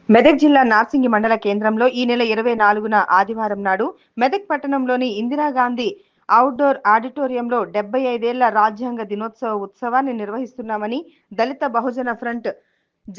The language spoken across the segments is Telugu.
మెదక్ జిల్లా నార్సింగి మండల కేంద్రంలో ఈ నెల 24న ఆదివారం నాడు మెదక్ పట్టణంలోని ఇందిరాగాంధీ అవుట్డోర్ ఆడిటోరియంలో 75 ఏళ్ల రాజ్యాంగ దినోత్సవ ఉత్సవాన్ని నిర్వహిస్తున్నామని దళిత బహుజన ఫ్రంట్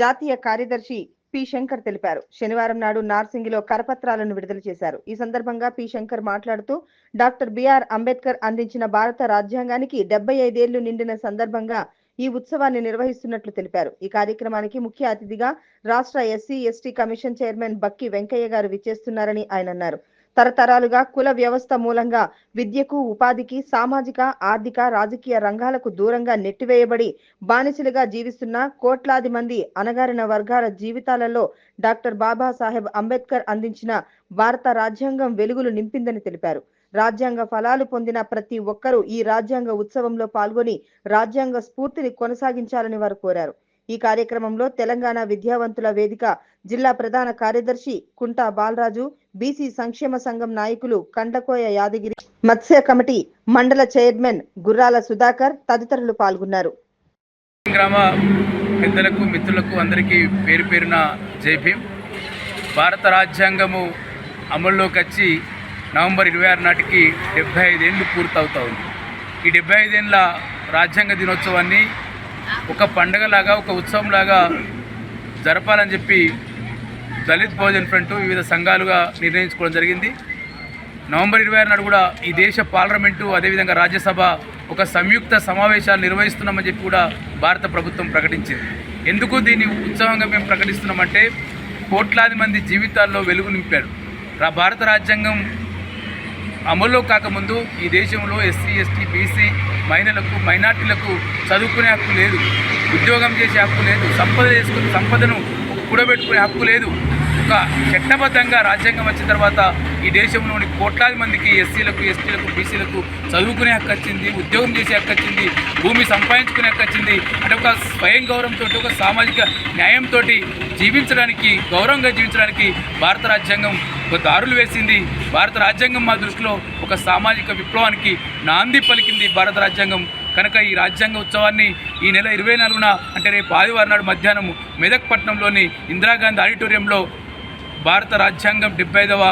జాతీయ కార్యదర్శి పి శంకర్ తెలిపారు. శనివారం నాడు నార్సింగిలో కరపత్రాలను విడుదల చేశారు. ఈ సందర్భంగా పి శంకర్ మాట్లాడుతూ డాక్టర్ బిఆర్ అంబేద్కర్ అందించిన భారత రాజ్యాంగానికి 75 ఏళ్లు నిండిన సందర్భంగా ఈ ఉత్సవాన్ని నిర్వహిస్తున్నట్లు తెలిపారు. ఈ కార్యక్రమానికి ముఖ్య అతిథిగా రాష్ట్ర ఎస్సీ/ఎస్టీ కమిషన్ చైర్మన్ బక్కి వెంకయ్య గారు విచ్చేస్తున్నారని ఆయన అన్నారు. తరతరాలుగా కుల వ్యవస్థ మూలంగా విద్యకు, ఉపాధికి, సామాజిక, ఆర్థిక, రాజకీయ రంగాలకు దూరంగా నెట్టివేయబడి బానిసలుగా జీవిస్తున్న కోట్లాది మంది అణగారిన వర్గాల జీవితాలలో డాక్టర్ బాబాసాహెబ్ అంబేద్కర్ అందించిన భారత రాజ్యాంగం వెలుగులు నింపిందని తెలిపారు. రాజ్యాంగ ఫలాలు పొందిన ప్రతి ఒక్కరూ ఈ రాజ్యాంగ ఉత్సవంలో పాల్గొని రాజ్యాంగ స్ఫూర్తిని కొనసాగించాలని వారు కోరారు. ఈ కార్యక్రమంలో తెలంగాణ విద్యావంతుల వేదిక జిల్లా ప్రధాన కార్యదర్శి కుంటా బాలరాజు, బీసీ సంక్షేమ సంఘం నాయకులు కండ్లకోయ యాదగిరి, మత్స్య కమిటీ మండల చైర్మన్ గుర్రాల సుధాకర్ తదితరులు పాల్గొన్నారు. గ్రామ పెద్దలకు, మిత్రులకు అందరికీ పేరు పేరున జై భీమ్. భారత రాజ్యాంగము అమల్లోకి వచ్చి నవంబర్ 26 నాటికి 75 ఏళ్ళు పూర్తవుతా ఉంది. ఈ 75 ఏళ్ళ రాజ్యాంగ దినోత్సవాన్ని ఒక పండుగలాగా, ఒక ఉత్సవంలాగా జరపాలని చెప్పి దళిత్ బహుజన్ ఫ్రంట్ వివిధ సంఘాలుగా నిర్ణయించుకోవడం జరిగింది. నవంబర్ 26 నాడు కూడా ఈ దేశ పార్లమెంటు, అదేవిధంగా రాజ్యసభ ఒక సంయుక్త సమావేశాలు నిర్వహిస్తున్నామని చెప్పి కూడా భారత ప్రభుత్వం ప్రకటించింది. ఎందుకు దీన్ని ఉత్సవంగా మేము ప్రకటిస్తున్నామంటే, కోట్లాది మంది జీవితాల్లో వెలుగు నింపారు. భారత రాజ్యాంగం అమల్లో కాకముందు ఈ దేశంలో ఎస్సీ/ఎస్టీ, బీసీ, మహిళలకు, మైనార్టీలకు చదువుకునే హక్కు లేదు, ఉద్యోగం చేసే హక్కు లేదు, సంపదను కూడబెట్టుకునే హక్కు లేదు. ఒక చట్టబద్ధంగా రాజ్యాంగం వచ్చిన తర్వాత ఈ దేశంలోని కోట్లాది మందికి ఎస్సీలకు, ఎస్టీలకు, బీసీలకు చదువుకునే హక్కు వచ్చింది, ఉద్యోగం చేసే హక్కు వచ్చింది, భూమి సంపాదించుకునే హక్కు వచ్చింది. అంటే ఒక స్వయం గౌరవంతో, ఒక సామాజిక న్యాయంతో జీవించడానికి, గౌరవంగా జీవించడానికి భారత రాజ్యాంగం ఒక దారులు వేసింది. భారత రాజ్యాంగం మా దృష్టిలో ఒక సామాజిక విప్లవానికి నాంది పలికింది భారత రాజ్యాంగం. కనుక ఈ రాజ్యాంగ ఉత్సవాన్ని ఈ నెల 24న అంటే రేపు ఆదివారం నాడు మధ్యాహ్నం మెదక్ పట్టణంలోని ఇందిరాగాంధీ ఆడిటోరియంలో భారత రాజ్యాంగం 75వ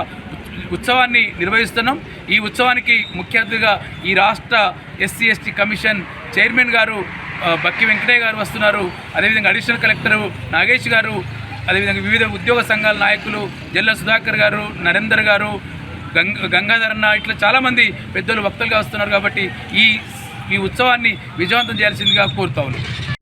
ఉత్సవాన్ని నిర్వహిస్తున్నాం. ఈ ఉత్సవానికి ముఖ్య అతిథిగా ఈ రాష్ట్ర ఎస్సీ/ఎస్టీ కమిషన్ చైర్మన్ గారు బక్కి వెంకటయ్య గారు వస్తున్నారు. అదేవిధంగా అడిషనల్ కలెక్టర్ నాగేష్ గారు, అదేవిధంగా వివిధ ఉద్యోగ సంఘాల నాయకులు జల్ల సుధాకర్ గారు, నరేందర్ గారు, గంగాధరన్న, ఇట్లా చాలామంది పెద్దలు వక్తలుగా వస్తున్నారు. కాబట్టి ఈ ఉత్సవాన్ని విజయవంతం చేయాల్సిందిగా కోరుతా ఉన్నాను.